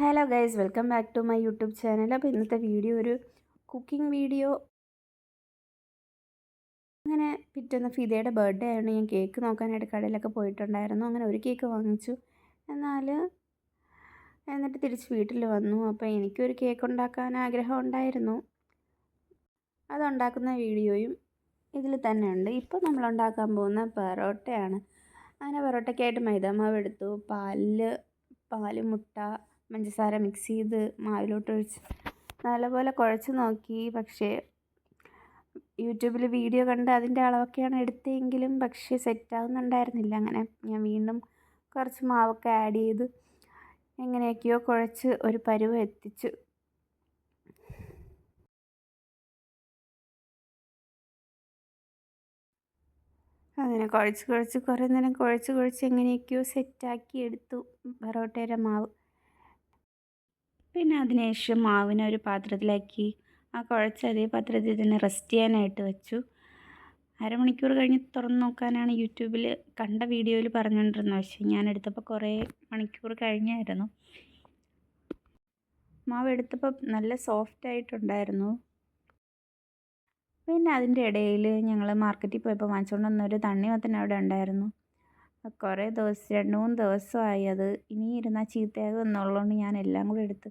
Hello guys, welcome back to my YouTube channel. അപ്പോൾ ഇന്നത്തെ video ഒരു കുക്കിംഗ് വീഡിയോ. അങ്ങനെ പിറ്റേന്ന് ഫിദയുടെ ബർത്ത്ഡേ ആയതുകൊണ്ട് ഞാൻ കേക്ക് നോക്കാനായിട്ട് കടയിലൊക്കെ പോയിട്ടുണ്ടായിരുന്നു. അങ്ങനെ ഒരു കേക്ക് വാങ്ങിച്ചു. എന്നിട്ട് തിരിച്ച് വീട്ടിൽ വന്നു. അപ്പോൾ എനിക്കൊരു കേക്ക് ഉണ്ടാക്കാൻ ആഗ്രഹം ഉണ്ടായിരുന്നു. അതുണ്ടാക്കുന്ന വീഡിയോയും ഇതിൽ തന്നെ ഉണ്ട്. ഇപ്പോൾ നമ്മൾ ഉണ്ടാക്കാൻ പോകുന്ന പെറോട്ടയാണ്. അങ്ങനെ പെറോട്ടയ്ക്കായിട്ട് മൈദാമാവ് എടുത്തു. പാല്, മുട്ട, പഞ്ചസാര മിക്സ് ചെയ്ത് മാവിലോട്ടൊഴിച്ച് നല്ലപോലെ കുഴച്ച് നോക്കി. പക്ഷേ യൂട്യൂബിൽ വീഡിയോ കണ്ട് അതിൻ്റെ അളവൊക്കെയാണ് എടുത്തതെങ്കിലും പക്ഷേ സെറ്റാവുന്നുണ്ടായിരുന്നില്ല. അങ്ങനെ ഞാൻ വീണ്ടും കുറച്ച് മാവൊക്കെ ആഡ് ചെയ്ത് എങ്ങനെയൊക്കെയോ കുഴച്ച് ഒരു പരുവം എത്തിച്ചു. അങ്ങനെ കുഴച്ച് കുറേ നേരം കുഴച്ച് എങ്ങനെയൊക്കെയോ സെറ്റാക്കി എടുത്തു പൊറോട്ടയുടെ മാവ്. പിന്നെ അതിനുശേഷം മാവിനെ ഒരു പാത്രത്തിലാക്കി ആ കുഴച്ച അതേ പാത്രത്തിൽ തന്നെ റെസ്റ്റ് ചെയ്യാനായിട്ട് വെച്ചു. അരമണിക്കൂർ കഴിഞ്ഞ് തുറന്ന് നോക്കാനാണ് യൂട്യൂബിൽ കണ്ട വീഡിയോയിൽ പറഞ്ഞുകൊണ്ടിരുന്നത്. പക്ഷേ ഞാൻ എടുത്തപ്പോൾ കുറേ മണിക്കൂർ കഴിഞ്ഞായിരുന്നു. മാവ് എടുത്തപ്പോൾ നല്ല സോഫ്റ്റായിട്ടുണ്ടായിരുന്നു. പിന്നെ അതിൻ്റെ ഇടയിൽ ഞങ്ങൾ മാർക്കറ്റിൽ പോയപ്പോൾ വാങ്ങിച്ചുകൊണ്ട് വന്നൊരു തണ്ണിമത്തൻ അവിടെ ഉണ്ടായിരുന്നു. കുറേ ദിവസം 2-3 ദിവസമായി അത് ഇനി ഇരുന്നാൽ ചീത്തയാകും എന്നുള്ളതുകൊണ്ട് ഞാൻ എല്ലാം കൂടെ എടുത്ത്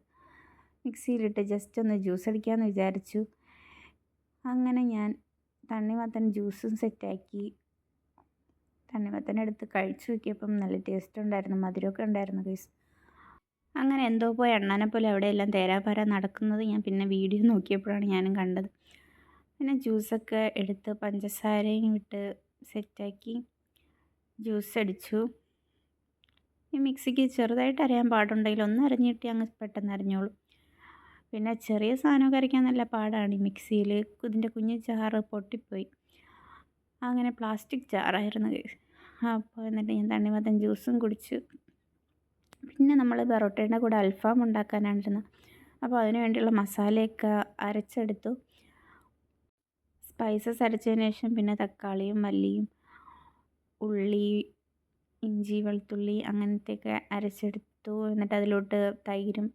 മിക്സിയിലിട്ട് ജസ്റ്റ് ഒന്ന് ജ്യൂസ് അടിക്കാമെന്ന് വിചാരിച്ചു. അങ്ങനെ ഞാൻ തണ്ണിമത്തൻ ജ്യൂസും സെറ്റാക്കി. തണ്ണിമത്തൻ എടുത്ത് കഴിച്ചു നോക്കിയപ്പം നല്ല ടേസ്റ്റ് ഉണ്ടായിരുന്നു, മധുരമൊക്കെ ഉണ്ടായിരുന്നു ഗൈസ്. അങ്ങനെ എന്തോ പോയി അണ്ണാനെ പോലെ അവിടെയെല്ലാം തേരാപാര നടക്കുന്നത് ഞാൻ പിന്നെ വീഡിയോ നോക്കിയപ്പോഴാണ് ഞാനും കണ്ടത്. പിന്നെ ജ്യൂസൊക്കെ എടുത്ത് പഞ്ചസാരയും ഇട്ട് സെറ്റാക്കി ജ്യൂസ് അടിച്ചു. ഈ മിക്സിക്ക് ചെറുതായിട്ട് അരയാൻ പാടുണ്ടെങ്കിൽ ഒന്ന് അരഞ്ഞ് കിട്ടി അങ്ങ് പെട്ടെന്ന് അരഞ്ഞോളും. പിന്നെ ചെറിയ സാധനമൊക്കെ അരയ്ക്കാൻ നല്ല പാടാണ് ഈ മിക്സിയിൽ. ഇതിൻ്റെ കുഞ്ഞു ജാറ് പൊട്ടിപ്പോയി. അങ്ങനെ പ്ലാസ്റ്റിക് ജാറായിരുന്നു. അപ്പോൾ എന്നിട്ട് ഞാൻ തണ്ണിമത്തൻ ജ്യൂസും കുടിച്ചു. പിന്നെ നമ്മൾ പൊറോട്ടയുടെ കൂടെ അൽഫാം ഉണ്ടാക്കാനായിരുന്നു. അപ്പോൾ അതിന് വേണ്ടിയുള്ള മസാലയൊക്കെ അരച്ചെടുത്തു. സ്പൈസസ് അരച്ചതിന് ശേഷം പിന്നെ തക്കാളിയും മല്ലിയും ഉള്ളി, ഇഞ്ചി, വെളുത്തുള്ളി അങ്ങനത്തെയൊക്കെ അരച്ചെടുത്തു. എന്നിട്ട് അതിലോട്ട് തൈരും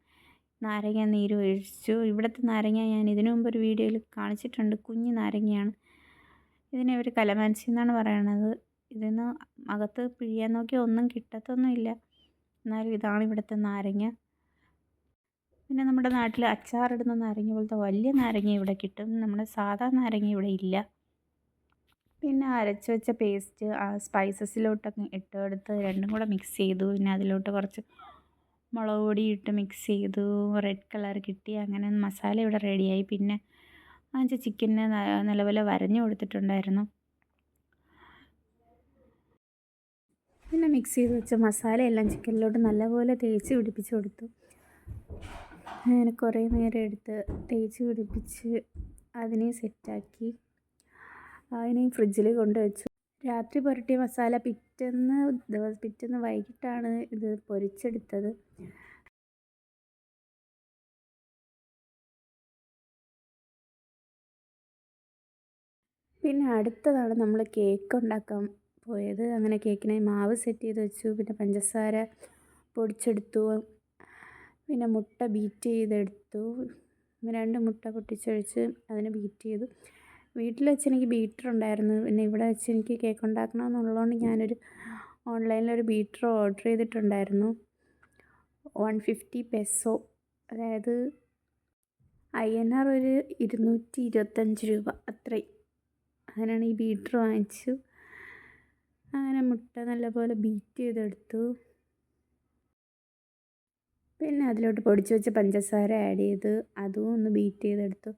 നാരങ്ങ നീരും ഒഴിച്ചു. ഇവിടുത്തെ നാരങ്ങ ഞാൻ ഇതിനു മുമ്പ് ഒരു വീഡിയോയിൽ കാണിച്ചിട്ടുണ്ട്. കുഞ്ഞു നാരങ്ങയാണ്. ഇതിനെ ഒരു കലമാൻസി എന്നാണ് പറയണത്. ഇതിന് അകത്ത് പിഴിയാൻ നോക്കിയാൽ ഒന്നും കിട്ടത്തൊന്നുമില്ല. എന്നാലും ഇതാണ് ഇവിടുത്തെ നാരങ്ങ. പിന്നെ നമ്മുടെ നാട്ടിൽ അച്ചാറിടുന്ന നാരങ്ങ പോലത്തെ വലിയ നാരങ്ങ ഇവിടെ കിട്ടും. നമ്മുടെ സാധാ നാരങ്ങ ഇവിടെ ഇല്ല. പിന്നെ അരച്ച് വെച്ച പേസ്റ്റ് ആ സ്പൈസസിലോട്ടൊക്കെ ഇട്ടെടുത്ത് രണ്ടും കൂടെ മിക്സ് ചെയ്തു. പിന്നെ അതിലോട്ട് കുറച്ച് മുളക് പൊടി ഇട്ട് മിക്സ് ചെയ്തു. റെഡ് കളർ കിട്ടി. അങ്ങനെ മസാല ഇവിടെ റെഡിയായി. പിന്നെ ചിക്കനെ നല്ലപോലെ വരഞ്ഞു കൊടുത്തിട്ടുണ്ടായിരുന്നു. പിന്നെ മിക്സ് ചെയ്ത് വെച്ച മസാലയെല്ലാം ചിക്കനിലോട്ട് നല്ലപോലെ തേച്ച് പിടിപ്പിച്ച് കൊടുത്തു. അങ്ങനെ കുറേ നേരം എടുത്ത് തേച്ച് പിടിപ്പിച്ച് അതിനെ സെറ്റാക്കി അതിനെ ഫ്രിഡ്ജിൽ കൊണ്ടുവച്ചു. രാത്രി പുരട്ടിയ മസാല പിറ്റേന്ന് വൈകിട്ടാണ് ഇത് പൊരിച്ചെടുത്തത്. പിന്നെ അടുത്തതാണ് നമ്മൾ കേക്ക് ഉണ്ടാക്കാൻ പോയത്. അങ്ങനെ കേക്കിനെ മാവ് സെറ്റ് ചെയ്ത് വെച്ചു. പിന്നെ പഞ്ചസാര പൊടിച്ചെടുത്തു. പിന്നെ മുട്ട ബീറ്റ് ചെയ്തെടുത്തു. 2 മുട്ട പൊട്ടിച്ചൊഴിച്ച് അതിനെ ബീറ്റ് ചെയ്തു. വീട്ടിൽ വെച്ച് എനിക്ക് ബീറ്റർ ഉണ്ടായിരുന്നു. പിന്നെ ഇവിടെ വെച്ച് എനിക്ക് കേക്ക് ഉണ്ടാക്കണമെന്നുള്ളതുകൊണ്ട് ഞാനൊരു ഓൺലൈനിലൊരു ബീറ്റർ ഓർഡർ ചെയ്തിട്ടുണ്ടായിരുന്നു. 150 പെസോ, അതായത് INR ഒരു 225 രൂപ അത്രയും. അങ്ങനെയാണ് ഈ ബീറ്റർ വാങ്ങിച്ചു. അങ്ങനെ മുട്ട നല്ലപോലെ ബീറ്റ് ചെയ്തെടുത്തു. പിന്നെ അതിലോട്ട് പൊടിച്ച് വെച്ച പഞ്ചസാര ആഡ് ചെയ്ത് അതും ഒന്ന് ബീറ്റ് ചെയ്തെടുത്തു.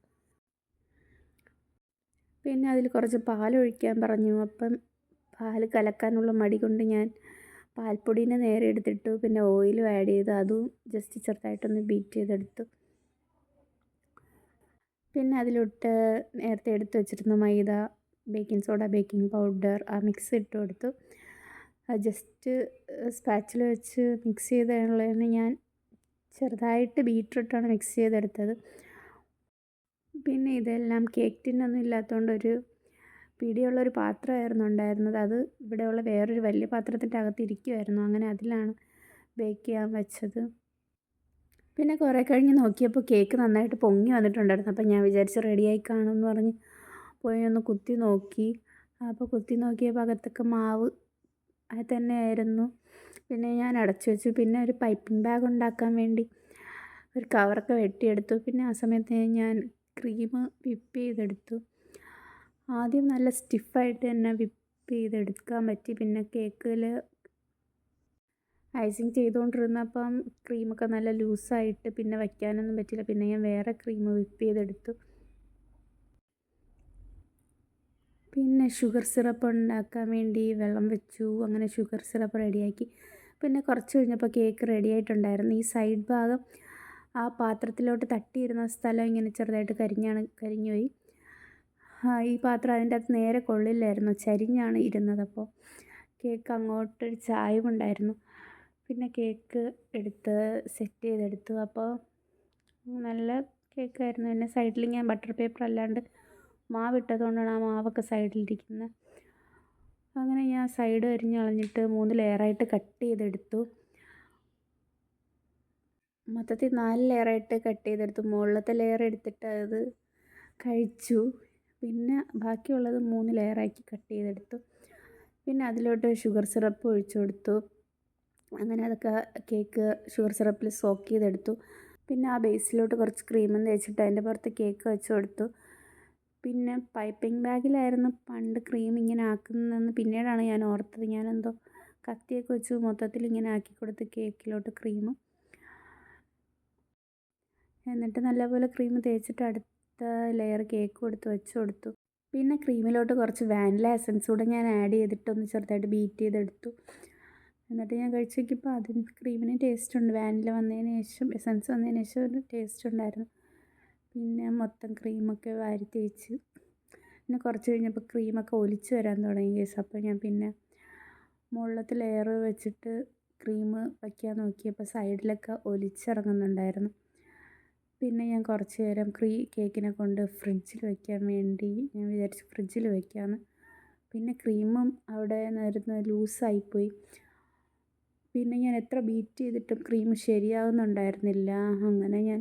പിന്നെ അതിൽ കുറച്ച് പാലൊഴിക്കാൻ പറഞ്ഞു. അപ്പം പാൽ കലക്കാനുള്ള മടി കൊണ്ട് ഞാൻ പാൽപ്പൊടീനെ നേരെ എടുത്തിട്ടു. പിന്നെ ഓയിലും ആഡ് ചെയ്ത് അതും ജസ്റ്റ് ചെറുതായിട്ടൊന്ന് ബീറ്റ് ചെയ്തെടുത്തു. പിന്നെ അതിലോട്ട് നേരത്തെ എടുത്ത് വെച്ചിരുന്ന മൈദ, ബേക്കിംഗ് സോഡ, ബേക്കിംഗ് പൗഡർ ആ മിക്സ് ഇട്ട് കൊടുത്തു. ജസ്റ്റ് സ്പാച്ചിൽ വെച്ച് മിക്സ് ചെയ്തുള്ളതിന് ഞാൻ ചെറുതായിട്ട് ബീറ്ററിട്ടാണ് മിക്സ് ചെയ്തെടുത്തത്. പിന്നെ ഇതെല്ലാം കേക്ക് ടിന്നൊന്നും ഇല്ലാത്തതുകൊണ്ട് ഒരു പിടിയുള്ളൊരു പാത്രമായിരുന്നു ഉണ്ടായിരുന്നത്. അത് ഇവിടെയുള്ള വേറൊരു വലിയ പാത്രത്തിൻ്റെ അകത്ത് ഇരിക്കുമായിരുന്നു. അങ്ങനെ അതിലാണ് ബേക്ക് ചെയ്യാൻ വെച്ചത്. പിന്നെ കുറേ കഴിഞ്ഞ് നോക്കിയപ്പോൾ കേക്ക് നന്നായിട്ട് പൊങ്ങി വന്നിട്ടുണ്ടായിരുന്നു. അപ്പോൾ ഞാൻ വിചാരിച്ച് റെഡിയായി കാണുമെന്ന് പറഞ്ഞ് പോയി ഒന്ന് കുത്തി നോക്കി. അപ്പോൾ കുത്തി നോക്കിയപ്പോൾ അകത്തൊക്കെ മാവ് അത് തന്നെയായിരുന്നു. പിന്നെ ഞാൻ അടച്ചു വെച്ചു. പിന്നെ ഒരു പൈപ്പിംഗ് ബാഗ് ഉണ്ടാക്കാൻ വേണ്ടി ഒരു കവറൊക്കെ വെട്ടിയെടുത്തു. പിന്നെ ആ സമയത്ത് ഞാൻ ക്രീം വിപ്പ് ചെയ്തെടുത്തു. ആദ്യം നല്ല സ്റ്റിഫായിട്ട് തന്നെ വിപ്പ് ചെയ്തെടുക്കാൻ പറ്റി. പിന്നെ കേക്കിൽ ഐസിങ് ചെയ്തുകൊണ്ടിരുന്നപ്പം ക്രീമൊക്കെ നല്ല ലൂസായിട്ട് പിന്നെ വയ്ക്കാനൊന്നും പറ്റില്ല. പിന്നെ ഞാൻ വേറെ ക്രീം വിപ്പ് ചെയ്തെടുത്തു. പിന്നെ ഷുഗർ സിറപ്പ് ഉണ്ടാക്കാൻ വേണ്ടി വെള്ളം വെച്ചു. അങ്ങനെ ഷുഗർ സിറപ്പ് റെഡിയാക്കി. പിന്നെ കുറച്ച് കഴിഞ്ഞപ്പോൾ കേക്ക് റെഡി ആയിട്ടുണ്ടായിരുന്നു. ഈ സൈഡ് ഭാഗം ആ പാത്രത്തിലോട്ട് തട്ടിയിരുന്ന സ്ഥലം ഇങ്ങനെ ചെറുതായിട്ട് കരിഞ്ഞു പോയി. ഈ പാത്രം അതിൻ്റെ അകത്ത് നേരെ കൊള്ളില്ലായിരുന്നു, ചരിഞ്ഞാണ് ഇരുന്നത്. അപ്പോൾ കേക്ക് അങ്ങോട്ടൊരു ചായവുണ്ടായിരുന്നു. പിന്നെ കേക്ക് എടുത്ത് സെറ്റ് ചെയ്തെടുത്തു. അപ്പോൾ നല്ല കേക്കായിരുന്നു. പിന്നെ സൈഡിൽ ഞാൻ ബട്ടർ പേപ്പർ അല്ലാണ്ട് മാവിട്ടതുകൊണ്ടാണ് ആ മാവൊക്കെ സൈഡിലിരിക്കുന്നത്. അങ്ങനെ ഞാൻ സൈഡ് അരിഞ്ഞ് കളഞ്ഞിട്ട് 3 ലെയറായിട്ട് കട്ട് ചെയ്തെടുത്തു. മൊത്തത്തിൽ 4 ലെയറായിട്ട് കട്ട് ചെയ്തെടുത്തു. മുകളിലത്തെ ലെയർ എടുത്തിട്ട് അത് കഴിച്ചു. പിന്നെ ബാക്കിയുള്ളത് 3 ലെയറാക്കി കട്ട് ചെയ്തെടുത്തു. പിന്നെ അതിലോട്ട് ഷുഗർ സിറപ്പ് ഒഴിച്ചു കൊടുത്തു. അങ്ങനെ അതൊക്കെ കേക്ക് ഷുഗർ സിറപ്പിൽ സോക്ക് ചെയ്തെടുത്തു. പിന്നെ ആ ബേസിലോട്ട് കുറച്ച് ക്രീമും തേച്ചിട്ട് അതിൻ്റെ പുറത്ത് കേക്ക് വെച്ച് കൊടുത്തു. പിന്നെ പൈപ്പിംഗ് ബാഗിലായിരുന്നു പണ്ട് ക്രീം ഇങ്ങനെ ആക്കുന്നതെന്ന് പിന്നീടാണ് ഞാൻ ഓർത്തത്. ഞാനെന്തോ കത്തിയൊക്കെ വെച്ച് മൊത്തത്തിൽ ഇങ്ങനെ ആക്കി കൊടുത്ത് കേക്കിലോട്ട് ക്രീം. എന്നിട്ട് നല്ലപോലെ ക്രീം തേച്ചിട്ട് അടുത്ത ലെയർ കേക്ക് കൊടുത്ത് വെച്ച് കൊടുത്തു. പിന്നെ ക്രീമിലോട്ട് കുറച്ച് വാനില എസൻസ് കൂടെ ഞാൻ ആഡ് ചെയ്തിട്ടൊന്ന് ചെറുതായിട്ട് ബീറ്റ് ചെയ്തെടുത്തു. എന്നിട്ട് ഞാൻ കഴിച്ച് നോക്കിയപ്പോൾ അതിന് ക്രീമിന് ടേസ്റ്റ് ഉണ്ട്. വാനില വന്നതിന് ശേഷം എസൻസ് വന്നതിന് ശേഷം ഒരു ടേസ്റ്റ് ഉണ്ടായിരുന്നു. പിന്നെ മൊത്തം ക്രീമൊക്കെ വാരി തേച്ച് പിന്നെ കുറച്ച് കഴിഞ്ഞപ്പോൾ ക്രീമൊക്കെ ഒലിച്ച് വരാൻ തുടങ്ങി ഗൈസ്. അപ്പോൾ ഞാൻ പിന്നെ മുകളിലത്തെ ലെയർ വെച്ചിട്ട് ക്രീം വയ്ക്കാൻ നോക്കിയപ്പോൾ സൈഡിലൊക്കെ ഒലിച്ചിറങ്ങുന്നുണ്ടായിരുന്നു. പിന്നെ ഞാൻ കുറച്ച് നേരം കേക്കിനെ കൊണ്ട് ഫ്രിഡ്ജിൽ വയ്ക്കാൻ വേണ്ടി ഞാൻ വിചാരിച്ചു ഫ്രിഡ്ജിൽ വയ്ക്കാമെന്ന്. പിന്നെ ക്രീമും അവിടെ നിന്നിരുന്ന് ലൂസായിപ്പോയി. പിന്നെ ഞാൻ എത്ര ബീറ്റ് ചെയ്തിട്ടും ക്രീം ശരിയാവുന്നുണ്ടായിരുന്നില്ല. അങ്ങനെ ഞാൻ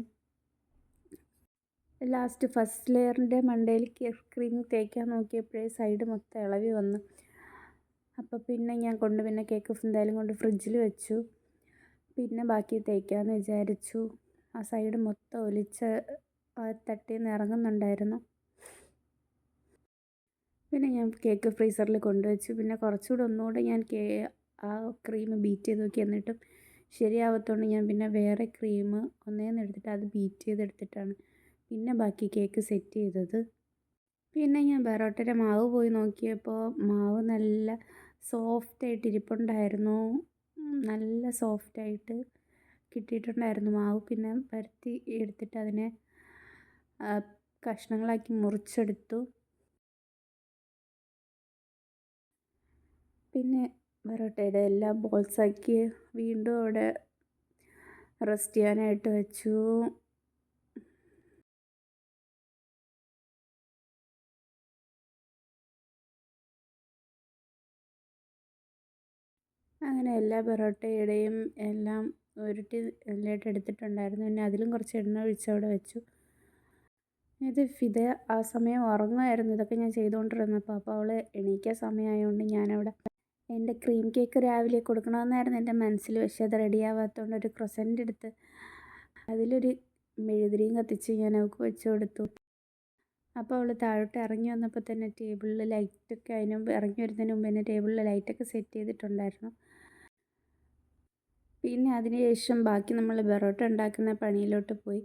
ലാസ്റ്റ് ഫസ്റ്റ് ലെയറിൻ്റെ മണ്ടയിൽ ക്രീം തേക്കാൻ നോക്കിയപ്പോഴേ സൈഡ് മൊത്തം ഇളകി വന്നു. അപ്പോൾ പിന്നെ ഞാൻ പിന്നെ കേക്ക് എന്തായാലും കൊണ്ട് ഫ്രിഡ്ജിൽ വെച്ചു. പിന്നെ ബാക്കി തേക്കാമെന്ന് വിചാരിച്ചു. ആ സൈഡ് മൊത്തം ഒലിച്ച് ആ തട്ടിൽ നിന്ന് ഇറങ്ങുന്നുണ്ടായിരുന്നു. പിന്നെ ഞാൻ കേക്ക് ഫ്രീസറിൽ കൊണ്ടുവച്ചു. പിന്നെ കുറച്ചുകൂടെ ഒന്നുകൂടെ ഞാൻ ആ ക്രീം ബീറ്റ് ചെയ്ത് നോക്കി. എന്നിട്ടും ശരിയാവത്തോണ്ട് ഞാൻ പിന്നെ വേറെ ക്രീം എടുത്തിട്ട് അത് ബീറ്റ് ചെയ്തെടുത്തിട്ടാണ് പിന്നെ ബാക്കി കേക്ക് സെറ്റ് ചെയ്തത്. പിന്നെ ഞാൻ ബെറോട്ടയുടെ മാവ് പോയി നോക്കിയപ്പോൾ മാവ് നല്ല സോഫ്റ്റായിട്ട് ഇരിപ്പുണ്ടായിരുന്നു. നല്ല സോഫ്റ്റായിട്ട് കിട്ടിയിട്ടുണ്ടായിരുന്നു മാവ്. പിന്നെ പരത്തി എടുത്തിട്ട് അതിനെ കഷ്ണങ്ങളാക്കി മുറിച്ചെടുത്തു. പിന്നെ ബെറോട്ടയുടെ എല്ലാ ബോൾസാക്കി വീണ്ടും അവിടെ റെസ്റ്റ് ചെയ്യാനായിട്ട് വെച്ചു. അങ്ങനെ എല്ലാ ബെറോട്ടയുടെയും എല്ലാം ഉരുട്ടി എല്ലായിട്ട് എടുത്തിട്ടുണ്ടായിരുന്നു. പിന്നെ അതിലും കുറച്ച് എണ്ണ ഒഴിച്ച് അവിടെ വെച്ചു. ഇത് ഫിദ ആ സമയം ഉറങ്ങുമായിരുന്നു ഇതൊക്കെ ഞാൻ ചെയ്തുകൊണ്ടിരുന്നപ്പോൾ. അപ്പോൾ അവൾ എണീക്കാൻ സമയമായതുകൊണ്ട് ഞാനവിടെ എൻ്റെ ക്രീം കേക്ക് രാവിലെ കൊടുക്കണമെന്നായിരുന്നു എൻ്റെ മനസ്സിൽ. പക്ഷേ അത് റെഡിയാവാത്തതുകൊണ്ട് ഒരു ക്രൊസൻ്റ് എടുത്ത് അതിലൊരു മെഴുതിരിയും കത്തിച്ച് ഞാൻ അവൾക്ക് വെച്ച് കൊടുത്തു. അപ്പോൾ അവൾ താഴോട്ട് ഇറങ്ങി വന്നപ്പോൾ തന്നെ ടേബിളിൽ ലൈറ്റൊക്കെ അതിന് മുമ്പ് ഇറങ്ങി വരുന്നതിന് മുമ്പ് തന്നെ ടേബിളിൽ ലൈറ്റൊക്കെ സെറ്റ് ചെയ്തിട്ടുണ്ടായിരുന്നു. പിന്നെ അതിന് ശേഷം ബാക്കി നമ്മൾ ബെറോട്ട ഉണ്ടാക്കുന്ന പണിയിലോട്ട് പോയി.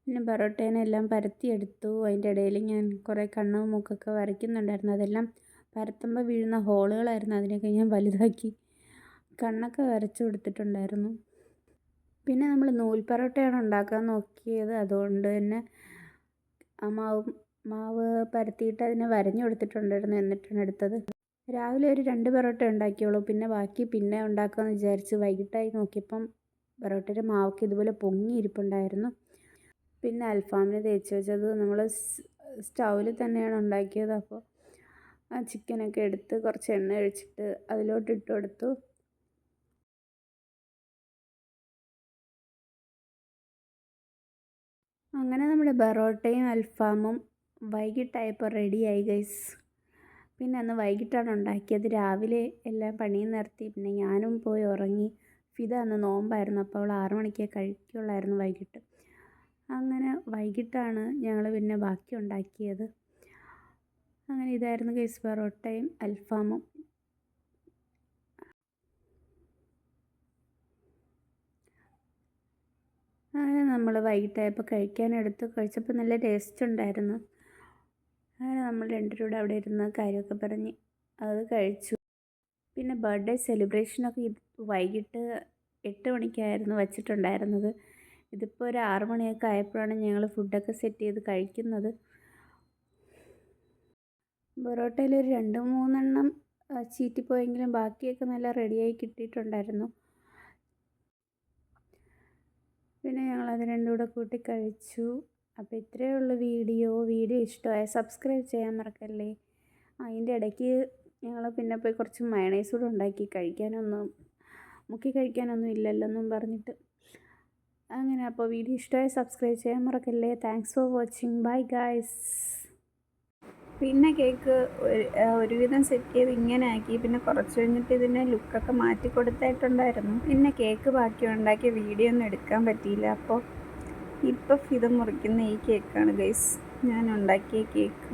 പിന്നെ ബെറോട്ടേനെ എല്ലാം പരത്തിയെടുത്തു. അതിൻ്റെ ഇടയിൽ ഞാൻ കുറേ കണ്ണും മൂക്കൊക്കെ വരയ്ക്കുന്നുണ്ടായിരുന്നു. അതെല്ലാം പരത്തുമ്പോൾ വീഴുന്ന ഹോളുകളായിരുന്നു. അതിനൊക്കെ ഞാൻ വലുതാക്കി കണ്ണൊക്കെ വരച്ചു കൊടുത്തിട്ടുണ്ടായിരുന്നു. പിന്നെ നമ്മൾ നൂൽ പൊറോട്ടയാണ് ഉണ്ടാക്കാൻ നോക്കിയത്. അതുകൊണ്ട് തന്നെ ആ മാവ് പരത്തിയിട്ട് അതിനെ വരഞ്ഞു കൊടുത്തിട്ടുണ്ടായിരുന്നു. എന്നിട്ടാണ് എടുത്തത്. രാവിലെ ഒരു 2 പൊറോട്ട ഉണ്ടാക്കിയുള്ളൂ. പിന്നെ ബാക്കി പിന്നെ ഉണ്ടാക്കാമെന്ന് വിചാരിച്ച് വൈകിട്ടായി നോക്കിയപ്പം പൊറോട്ടയുടെ മാവൊക്കെ ഇതുപോലെ പൊങ്ങിയിരിപ്പുണ്ടായിരുന്നു. പിന്നെ അൽഫാമിന് തേച്ച് വെച്ചത് നമ്മൾ സ്റ്റൗവിൽ തന്നെയാണ് ഉണ്ടാക്കിയത്. അപ്പോൾ ആ ചിക്കനൊക്കെ എടുത്ത് കുറച്ച് എണ്ണ ഒഴിച്ചിട്ട് അതിലോട്ട് ഇട്ട് കൊടുത്തു. അങ്ങനെ നമ്മുടെ ബറോട്ടയും അൽഫാമും വൈകിട്ടായപ്പോൾ റെഡിയായി ഗൈസ്. പിന്നെ അന്ന് വൈകിട്ടാണ് ഉണ്ടാക്കിയത്. രാവിലെ എല്ലാം പണിയും നിർത്തി പിന്നെ ഞാനും പോയി ഉറങ്ങി. ഫിദ അന്ന് നോമ്പായിരുന്നു, അപ്പോൾ അവൾ 6 മണിക്കേ കഴിക്കുള്ളായിരുന്നു വൈകിട്ട്. അങ്ങനെ വൈകിട്ടാണ് ഞങ്ങൾ പിന്നെ ബാക്കി ഉണ്ടാക്കിയത്. അങ്ങനെ ഇതായിരുന്നു ഗൈസ് ബറോട്ടയും അൽഫാമും. അങ്ങനെ നമ്മൾ വൈകിട്ടായപ്പോൾ കഴിച്ചപ്പോൾ നല്ല ടേസ്റ്റ് ഉണ്ടായിരുന്നു. അങ്ങനെ നമ്മൾ രണ്ടുപേരും കൂടെ അവിടെ ഇരുന്ന് കാര്യമൊക്കെ പറഞ്ഞ് അത് കഴിച്ചു. പിന്നെ ബർത്ത്ഡേ സെലിബ്രേഷനൊക്കെ വൈകിട്ട് 8 മണിക്കായിരുന്നു വച്ചിട്ടുണ്ടായിരുന്നത്. ഇതിപ്പോൾ ഒരു 6 മണിയൊക്കെ ആയപ്പോഴാണ് ഞങ്ങൾ ഫുഡൊക്കെ സെറ്റ് ചെയ്ത് കഴിക്കുന്നത്. പൊറോട്ടയിൽ ഒരു 2-3 എണ്ണം ചീറ്റിപ്പോയെങ്കിലും ബാക്കിയൊക്കെ നല്ല റെഡിയായി കിട്ടിയിട്ടുണ്ടായിരുന്നു. പിന്നെ ഞങ്ങളത് രണ്ടും കൂടെ കൂട്ടി കഴിച്ചു. അപ്പോൾ ഇത്രയേ ഉള്ളൂ വീഡിയോ ഇഷ്ടമായ സബ്സ്ക്രൈബ് ചെയ്യാൻ മറക്കല്ലേ. അതിൻ്റെ ഇടയ്ക്ക് ഞങ്ങൾ പിന്നെ പോയി കുറച്ച് മയണൈസ് കൂടെ ഉണ്ടാക്കി, മുക്കി കഴിക്കാനൊന്നും ഇല്ലല്ലോന്നും പറഞ്ഞിട്ട്. അങ്ങനെ അപ്പോൾ വീഡിയോ ഇഷ്ടമായ സബ്സ്ക്രൈബ് ചെയ്യാൻ മറക്കല്ലേ. Thanks for watching. Bye guys. പിന്നെ കേക്ക് ഒരുവിധം സെറ്റ് ചെയ്ത് ഇങ്ങനെ ആക്കി. പിന്നെ കുറച്ച് കഴിഞ്ഞിട്ട് ഇതിൻ്റെ ലുക്കൊക്കെ മാറ്റി കൊടുത്തായിട്ടുണ്ടായിരുന്നു. പിന്നെ കേക്ക് ബാക്കി ഉണ്ടാക്കിയ വീഡിയോ ഒന്നും എടുക്കാൻ പറ്റിയില്ല. അപ്പോൾ ഇപ്പോൾ ഇത് മുറിക്കുന്ന ഈ കേക്കാണ് ഗൈസ്, ഞാൻ ഉണ്ടാക്കിയ കേക്ക്.